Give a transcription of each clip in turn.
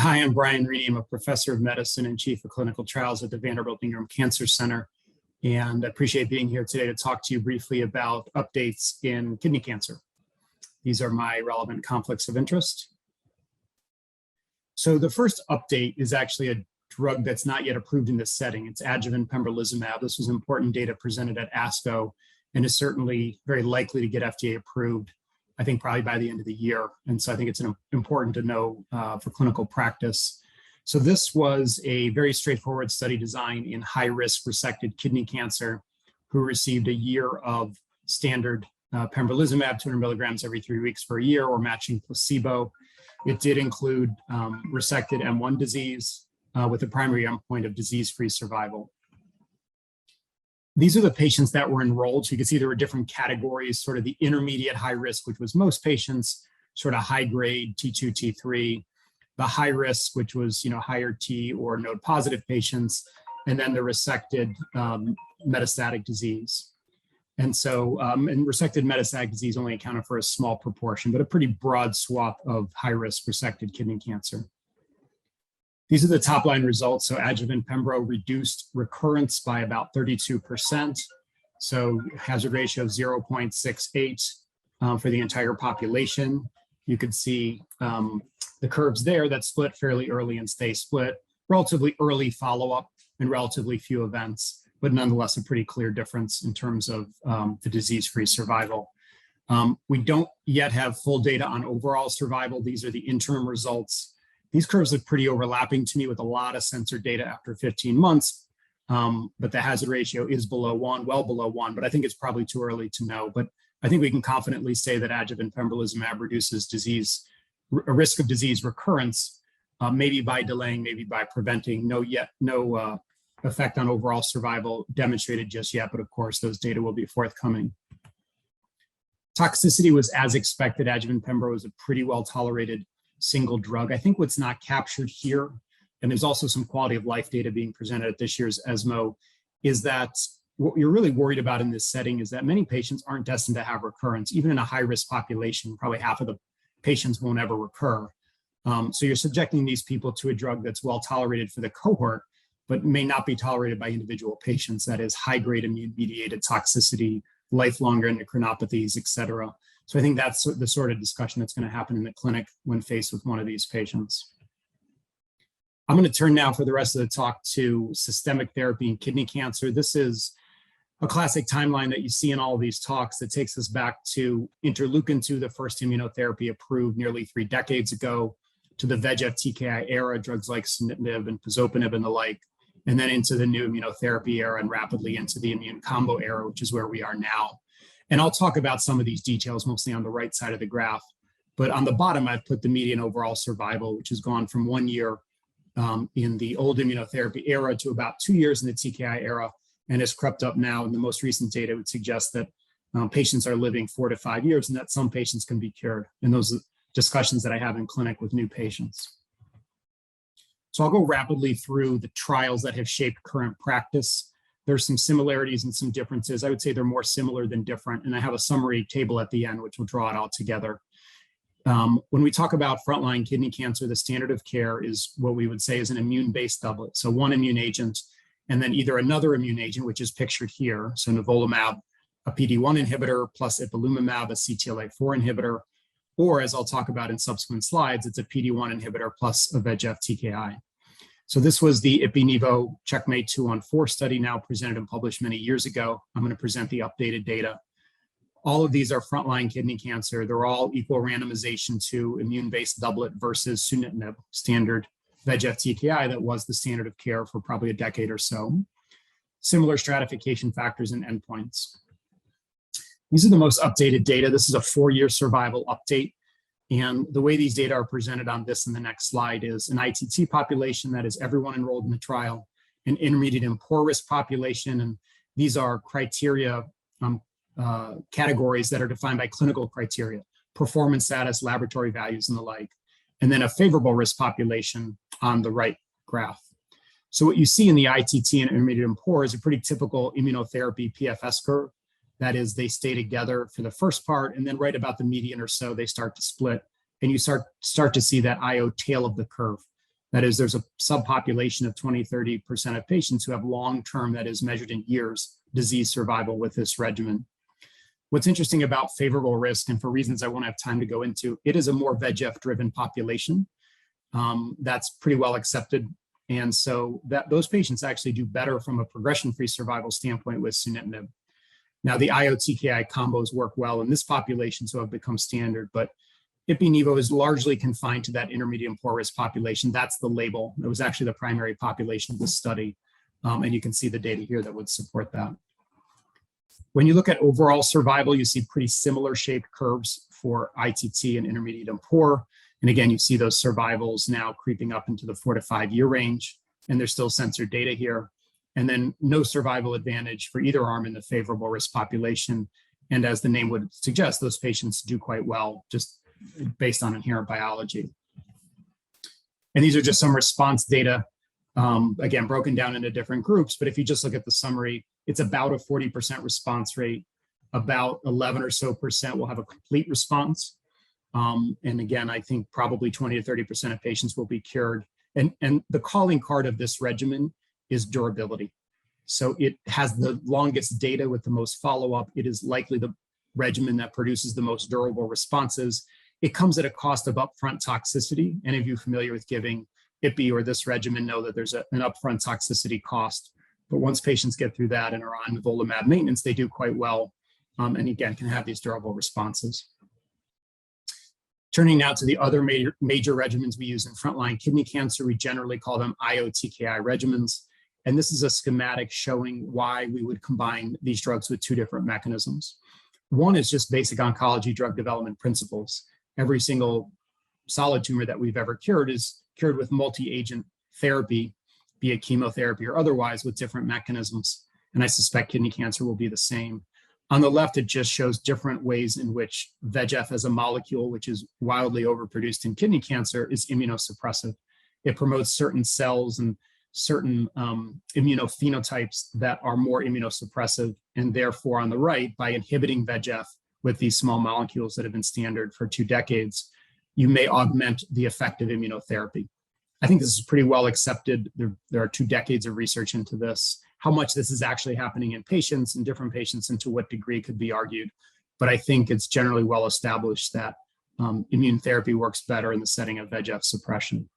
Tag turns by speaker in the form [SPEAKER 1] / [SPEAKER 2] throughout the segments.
[SPEAKER 1] Hi, I'm Brian Rini. I'm a professor of medicine and chief of clinical trials at the Vanderbilt Cancer Center. And I appreciate being here today to talk to you briefly about updates in kidney cancer. These are my relevant conflicts of interest. So the first update is actually a drug that's not yet approved in this setting. It's adjuvant pembrolizumab. This was important data presented at FASCO and is certainly very likely to get FDA approved, I think probably by the end of the year. And so I think it's important to know for clinical practice. So this was a very straightforward study design in high-risk resected kidney cancer who received a year of standard pembrolizumab, 200 milligrams every 3 weeks for a year, or matching placebo. It did include resected M1 disease with the primary endpoint of disease-free survival. These are the patients that were enrolled. So you can see there were different categories, sort of the intermediate high risk, which was most patients, sort of high grade T2, T3, the high risk, which was higher T or node positive patients, and then the resected metastatic disease. And so, and resected metastatic disease only accounted for a small proportion, but a pretty broad swath of high risk resected kidney cancer. These are the top line results. So adjuvant pembro reduced recurrence by about 32%. So hazard ratio of 0.68 for the entire population. You could see the curves there that split fairly early and stay split, relatively early follow-up and relatively few events, but nonetheless a pretty clear difference in terms of the disease-free survival. We don't yet have full data on overall survival. These are the interim results. These curves look pretty overlapping to me with a lot of censored data after 15 months, but the hazard ratio is below 1, well below 1, but I think it's probably too early to know. But I think we can confidently say that adjuvant pembrolizumab reduces a risk of disease recurrence, maybe by delaying, maybe by preventing. No effect on overall survival demonstrated just yet, but of course those data will be forthcoming. Toxicity was as expected. Adjuvant pembro is a pretty well tolerated single drug. I think what's not captured here, and there's also some quality of life data being presented at this year's ESMO, is that what you're really worried about in this setting is that many patients aren't destined to have recurrence. Even in a high-risk population, probably half of the patients won't ever recur. So you're subjecting these people to a drug that's well tolerated for the cohort, but may not be tolerated by individual patients. That is high-grade immune-mediated toxicity, lifelong endocrinopathies, et cetera. So I think that's the sort of discussion that's going to happen in the clinic when faced with one of these patients. I'm going to turn now for the rest of the talk to systemic therapy in kidney cancer. This is a classic timeline that you see in all of these talks that takes us back to interleukin-2, the first immunotherapy approved nearly 3 decades ago, to the VEGF-TKI era, drugs like sunitinib and pazopanib and the like, and then into the new immunotherapy era and rapidly into the immune combo era, which is where we are now. And I'll talk about some of these details mostly on the right side of the graph. But on the bottom, I've put the median overall survival, which has gone from 1 year in the old immunotherapy era to about 2 years in the TKI era, and has crept up now. And the most recent data would suggest that patients are living 4 to 5 years and that some patients can be cured. And those are discussions that I have in clinic with new patients. So I'll go rapidly through the trials that have shaped current practice. There's some similarities and some differences. I would say they're more similar than different. And I have a summary table at the end, which will draw it all together. When we talk about frontline kidney cancer, the standard of care is what we would say is an immune-based doublet. So one immune agent, and then either another immune agent, which is pictured here. So Nivolumab, a PD-1 inhibitor, plus Ipilimumab, a CTLA-4 inhibitor, or as I'll talk about in subsequent slides, it's a PD-1 inhibitor plus a VEGF-TKI. So this was the Ipi-Nivo CheckMate 214 study, now presented and published many years ago. I'm going to present the updated data. All of these are frontline kidney cancer. They're all equal randomization to immune-based doublet versus sunitinib, standard VEGF-TKI that was the standard of care for probably a decade or so. Similar stratification factors and endpoints. These are the most updated data. This is a 4-year survival update. And the way these data are presented on this and the next slide is an ITT population, that is everyone enrolled in the trial, an intermediate and poor risk population. And these are criteria, categories that are defined by clinical criteria, performance status, laboratory values, and the like. And then a favorable risk population on the right graph. So what you see in the ITT and intermediate and poor is a pretty typical immunotherapy PFS curve. That is, they stay together for the first part, and then right about the median or so, they start to split, and you start to see that IO tail of the curve. That is, there's a subpopulation of 20–30% of patients who have long-term, that is measured in years, disease survival with this regimen. What's interesting about favorable risk, and for reasons I won't have time to go into, it is a more VEGF-driven population. That's pretty well accepted. And so those patients actually do better from a progression-free survival standpoint with sunitinib. Now, the IO-TKI combos work well in this population, so have become standard, but Ipi-Nivo is largely confined to that intermediate and poor risk population. That's the label. It was actually the primary population of this study. And you can see the data here that would support that. When you look at overall survival, you see pretty similar shaped curves for ITT and intermediate and poor. And again, you see those survivals now creeping up into the 4 to 5 year range, and there's still censored data here. And then no survival advantage for either arm in the favorable risk population. And as the name would suggest, those patients do quite well just based on inherent biology. And these are just some response data, again, broken down into different groups. But if you just look at the summary, it's about a 40% response rate. About 11 or so % will have a complete response. And again, I think probably 20 to 30% of patients will be cured. And the calling card of this regimen is durability. So it has the longest data with the most follow-up. It is likely the regimen that produces the most durable responses. It comes at a cost of upfront toxicity. Any of you familiar with giving Ipi or this regimen know that there's an upfront toxicity cost. But once patients get through that and are on Nivolumab maintenance, they do quite well. And again, can have these durable responses. Turning now to the other major regimens we use in frontline kidney cancer, we generally call them IO-TKI regimens. And this is a schematic showing why we would combine these drugs with two different mechanisms. One is just basic oncology drug development principles. Every single solid tumor that we've ever cured is cured with multi-agent therapy, be it chemotherapy or otherwise, with different mechanisms. And I suspect kidney cancer will be the same. On the left, it just shows different ways in which VEGF as a molecule, which is wildly overproduced in kidney cancer, is immunosuppressive. It promotes certain cells and certain immunophenotypes that are more immunosuppressive. And therefore, on the right, by inhibiting VEGF with these small molecules that have been standard for 2 decades, you may augment the effect of immunotherapy. I think this is pretty well accepted. There are 2 decades of research into this. How much this is actually happening in patients and different patients and to what degree could be argued. But I think it's generally well established that immune therapy works better in the setting of VEGF suppression.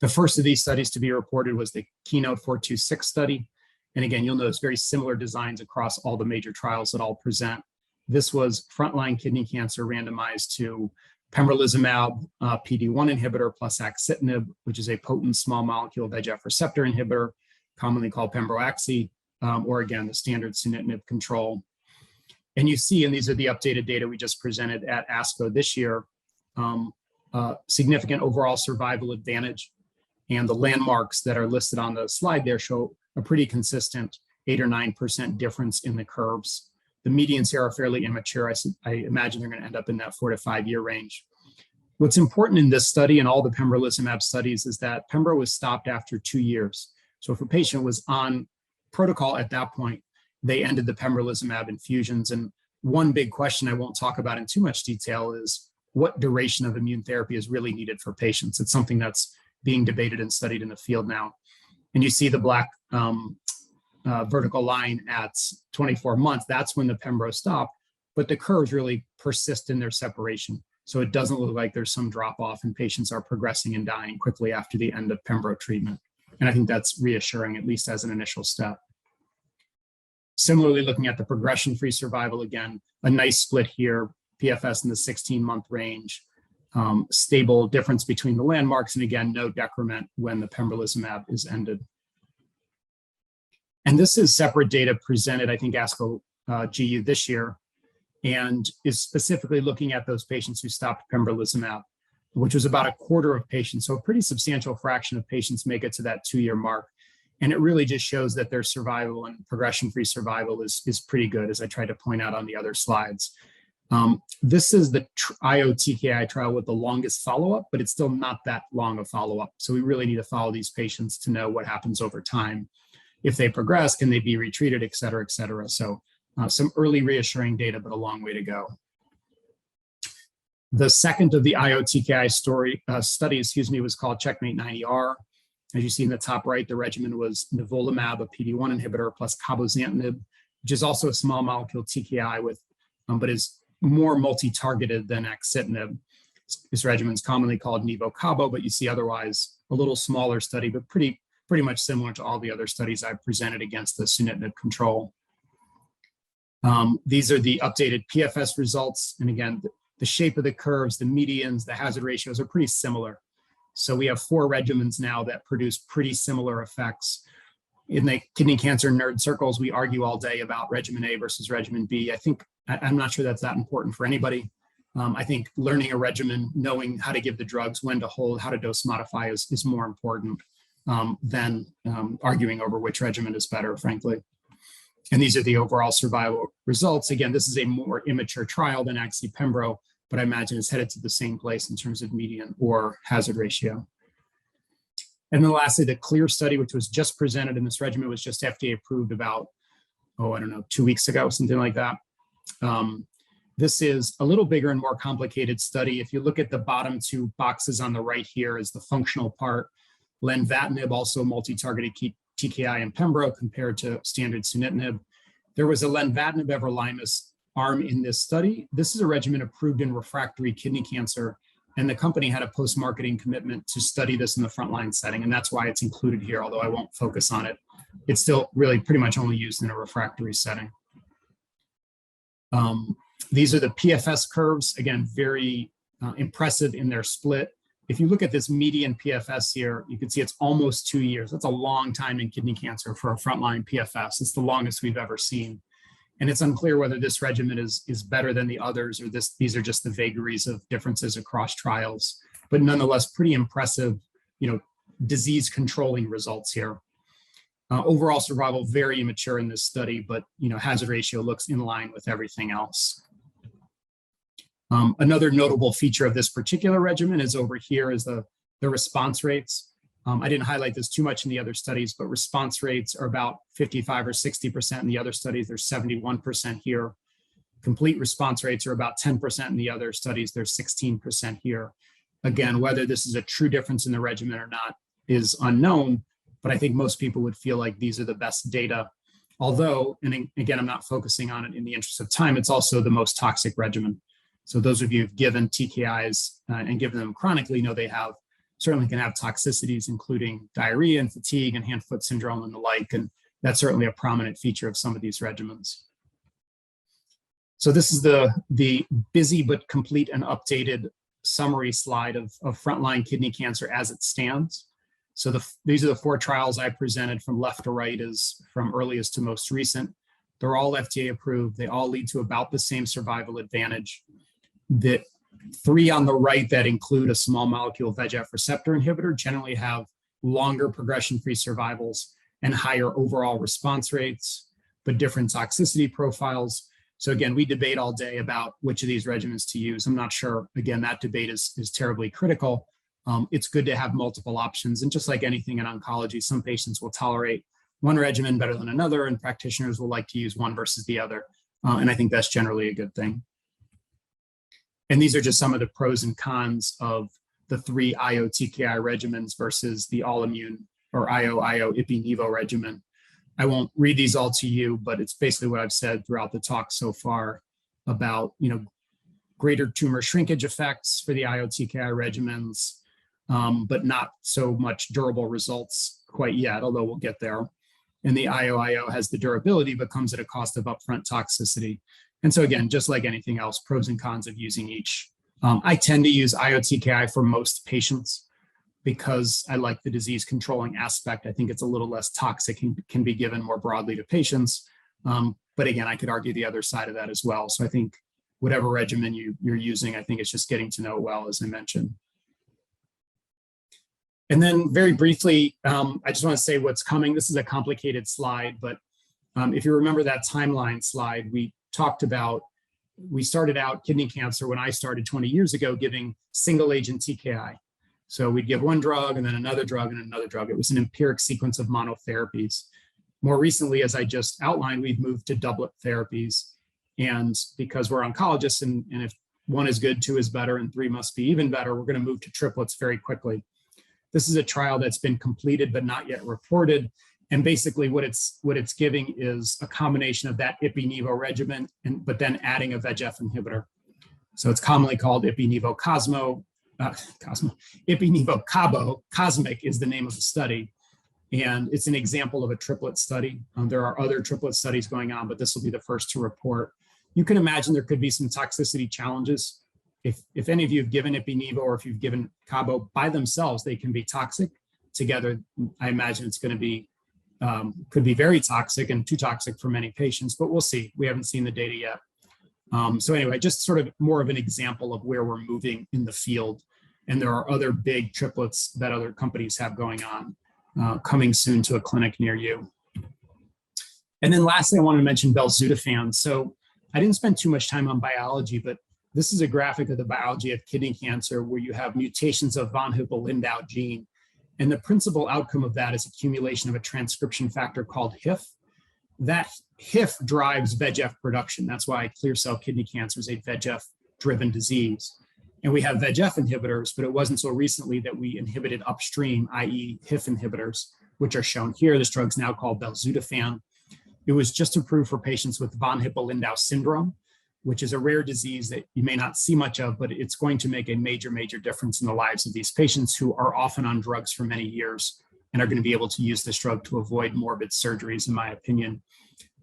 [SPEAKER 1] The first of these studies to be reported was the keynote 426 study. And again, you'll notice very similar designs across all the major trials that I'll present. This was frontline kidney cancer randomized to pembrolizumab, PD-1 inhibitor plus axitinib, which is a potent small molecule VEGF receptor inhibitor, commonly called pembroaxi, or again, the standard sunitinib control. And you see, and these are the updated data we just presented at FASCO this year, significant overall survival advantage. And the landmarks that are listed on the slide there show a pretty consistent 8 or 9% difference in the curves. The medians here are fairly immature. I imagine they're going to end up in that 4 to 5 year range. What's important in this study and all the pembrolizumab studies is that pembro was stopped after 2 years. So if a patient was on protocol at that point, they ended the pembrolizumab infusions. And one big question I won't talk about in too much detail is what duration of immune therapy is really needed for patients. It's something that's being debated and studied in the field now. And you see the black vertical line at 24 months. That's when the pembro stopped, but the curves really persist in their separation. So it doesn't look like there's some drop off and patients are progressing and dying quickly after the end of pembro treatment. And I think that's reassuring, at least as an initial step. Similarly, looking at the progression-free survival, again, a nice split here, PFS in the 16-month range, stable difference between the landmarks, and again, no decrement when the pembrolizumab is ended. And this is separate data presented, I think, ASCO GU this year, and is specifically looking at those patients who stopped pembrolizumab, which was about a quarter of patients. So a pretty substantial fraction of patients make it to that 2-year mark. And it really just shows that their survival and progression-free survival is pretty good, as I tried to point out on the other slides. This is the IO-TKI trial with the longest follow-up, but it's still not that long of follow-up. So we really need to follow these patients to know what happens over time. If they progress, can they be retreated, et cetera, et cetera. So some early reassuring data, but a long way to go. The second of the IO-TKI study, was called CheckMate 90R. As you see in the top right, the regimen was Nivolumab, a PD-1 inhibitor, plus cabozantinib, which is also a small molecule TKI but is more multi-targeted than axitinib. This regimen is commonly called Nivo-Cabo, but you see otherwise a little smaller study, but pretty much similar to all the other studies I've presented against the sunitinib control. These are the updated PFS results. And again, the shape of the curves, the medians, the hazard ratios are pretty similar. So we have 4 regimens now that produce pretty similar effects. In the kidney cancer nerd circles, we argue all day about regimen A versus regimen B. I'm not sure that's that important for anybody. I think learning a regimen, knowing how to give the drugs, when to hold, how to dose modify is more important than arguing over which regimen is better, frankly. And these are the overall survival results. Again, this is a more immature trial than Axi-Pembro, but I imagine it's headed to the same place in terms of median or hazard ratio. And then lastly, the CLEAR study, which was just presented in this regimen, was just FDA approved about, 2 weeks ago, something like that. This is a little bigger and more complicated study. If you look at the bottom 2 boxes on the right here is the functional part. Lenvatinib, also multi-targeted TKI and Pembro compared to standard sunitinib. There was a lenvatinib everolimus arm in this study. This is a regimen approved in refractory kidney cancer, and the company had a post-marketing commitment to study this in the frontline setting, and that's why it's included here, although I won't focus on it. It's still really pretty much only used in a refractory setting. These are the PFS curves, again, very impressive in their split. If you look at this median PFS here, you can see it's almost 2 years. That's a long time in kidney cancer for a frontline PFS. It's the longest we've ever seen. And it's unclear whether this regimen is better than the others, or these are just the vagaries of differences across trials. But nonetheless, pretty impressive, disease controlling results here. Overall survival, very immature in this study, but hazard ratio looks in line with everything else. Another notable feature of this particular regimen is over here is the response rates. I didn't highlight this too much in the other studies, but response rates are about 55 or 60% in the other studies. There's 71% here. Complete response rates are about 10% in the other studies. There's 16% here. Again, whether this is a true difference in the regimen or not is unknown, but I think most people would feel like these are the best data. Although, and again, I'm not focusing on it in the interest of time, it's also the most toxic regimen. So those of you who've given TKIs and given them chronically know they certainly can have toxicities, including diarrhea and fatigue and hand-foot syndrome and the like, and that's certainly a prominent feature of some of these regimens. So this is the busy but complete and updated summary slide of frontline kidney cancer as it stands. So these are the 4 trials I presented from left to right, as from earliest to most recent. They're all FDA approved. They all lead to about the same survival advantage. The 3 on the right that include a small molecule VEGF receptor inhibitor generally have longer progression-free survivals and higher overall response rates, but different toxicity profiles. So again, we debate all day about which of these regimens to use. I'm not sure, again, that debate is terribly critical. It's good to have multiple options. And just like anything in oncology, some patients will tolerate one regimen better than another, and practitioners will like to use one versus the other. And I think that's generally a good thing. And these are just some of the pros and cons of the 3 IO-TKI regimens versus the all-immune or IO-IO-Ipi-Nivo regimen. I won't read these all to you, but it's basically what I've said throughout the talk so far about, greater tumor shrinkage effects for the IO-TKI regimens, but not so much durable results quite yet, although we'll get there. And the IO-IO has the durability, but comes at a cost of upfront toxicity. And so again, just like anything else, pros and cons of using each. I tend to use IO-TKI for most patients because I like the disease controlling aspect. I think it's a little less toxic and can be given more broadly to patients. But again, I could argue the other side of that as well. So I think whatever regimen you're using, I think it's just getting to know it well, as I mentioned. And then very briefly, I just want to say what's coming. This is a complicated slide, but if you remember that timeline slide, we started out kidney cancer when I started 20 years ago giving single agent TKI. So we'd give one drug and then another drug and another drug. It was an empiric sequence of monotherapies. More recently, as I just outlined, we've moved to doublet therapies. And because we're oncologists and if 1 is good, 2 is better, and 3 must be even better. We're going to move to triplets very quickly. This is a trial that's been completed but not yet reported. And basically what it's giving is a combination of that Ipi-Nivo regimen, but then adding a VEGF inhibitor. So it's commonly called Ipi-Nivo-Cosmo, Ipi-Nivo-Cabo. Cosmic is the name of the study. And it's an example of a triplet study. There are other triplet studies going on, but this will be the first to report. You can imagine there could be some toxicity challenges. If any of you have given Ipi-Nivo or if you've given Cabo by themselves, they can be toxic. Together, I imagine it's going to be, could be very toxic and too toxic for many patients, but we'll see. We haven't seen the data yet. So anyway, just sort of more of an example of where we're moving in the field. And there are other big triplets that other companies have going on, coming soon to a clinic near you. And then lastly, I want to mention belzutifan. So I didn't spend too much time on biology, but this is a graphic of the biology of kidney cancer where you have mutations of von Hippel-Lindau gene. And the principal outcome of that is accumulation of a transcription factor called HIF. That HIF drives VEGF production. That's why clear cell kidney cancer is a VEGF-driven disease. And we have VEGF inhibitors, but it wasn't so recently that we inhibited upstream, i.e. HIF inhibitors, which are shown here. This drug's now called belzutifan. It was just approved for patients with von Hippel-Lindau syndrome, which is a rare disease that you may not see much of, but it's going to make a major, major difference in the lives of these patients who are often on drugs for many years and are going to be able to use this drug to avoid morbid surgeries, in my opinion.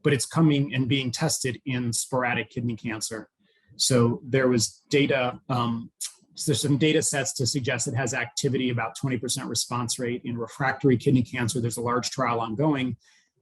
[SPEAKER 1] But it's coming and being tested in sporadic kidney cancer. So there was data, there's some data sets to suggest it has activity, about 20% response rate in refractory kidney cancer. There's a large trial ongoing,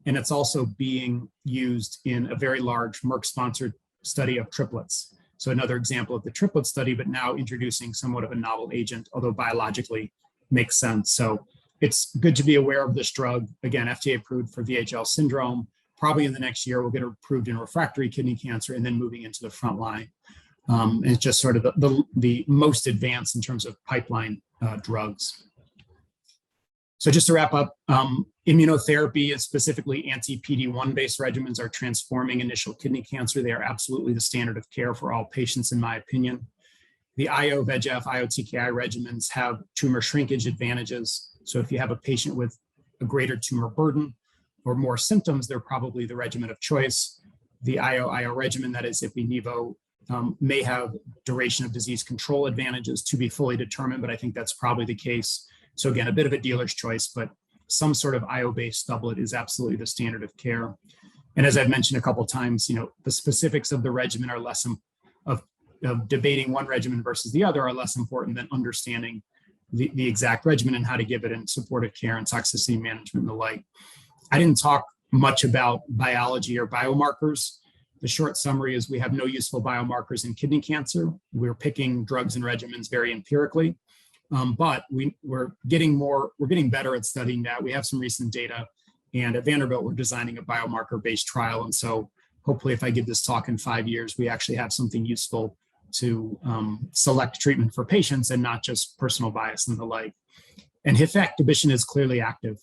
[SPEAKER 1] and it's also being used in a very large Merck-sponsored study of triplets. So another example of the triplet study, but now introducing somewhat of a novel agent, although biologically makes sense. So it's good to be aware of this drug. Again, FDA approved for VHL syndrome. Probably in the next year, we'll get approved in refractory kidney cancer and then moving into the front line. And it's just sort of the most advanced in terms of pipeline drugs. So just to wrap up, immunotherapy and specifically anti-PD-1 based regimens are transforming initial kidney cancer. They are absolutely the standard of care for all patients, in my opinion. The IO, VEGF, IO-TKI regimens have tumor shrinkage advantages. So if you have a patient with a greater tumor burden or more symptoms, they're probably the regimen of choice. The IO regimen, that is Ipi-Nivo, may have duration of disease control advantages to be fully determined, but I think that's probably the case. So again, a bit of a dealer's choice, but some sort of IO-based doublet is absolutely the standard of care. And as I've mentioned a couple of times, the specifics of the regimen are less of debating one regimen versus the other are less important than understanding the exact regimen and how to give it in supportive care and toxicity management and the like. I didn't talk much about biology or biomarkers. The short summary is we have no useful biomarkers in kidney cancer. We're picking drugs and regimens very empirically. But we're getting better at studying that. We have some recent data, and at Vanderbilt, we're designing a biomarker-based trial. And so hopefully if I give this talk in 5 years, we actually have something useful to select treatment for patients and not just personal bias and the like. And HIF activation is clearly active.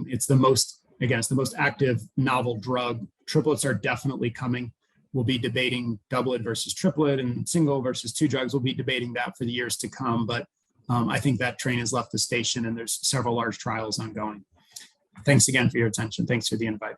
[SPEAKER 1] It's the most active novel drug. Triplets are definitely coming. We'll be debating doublet versus triplet and single versus 2 drugs. We'll be debating that for the years to come. But I think that train has left the station and there's several large trials ongoing. Thanks again for your attention. Thanks for the invite.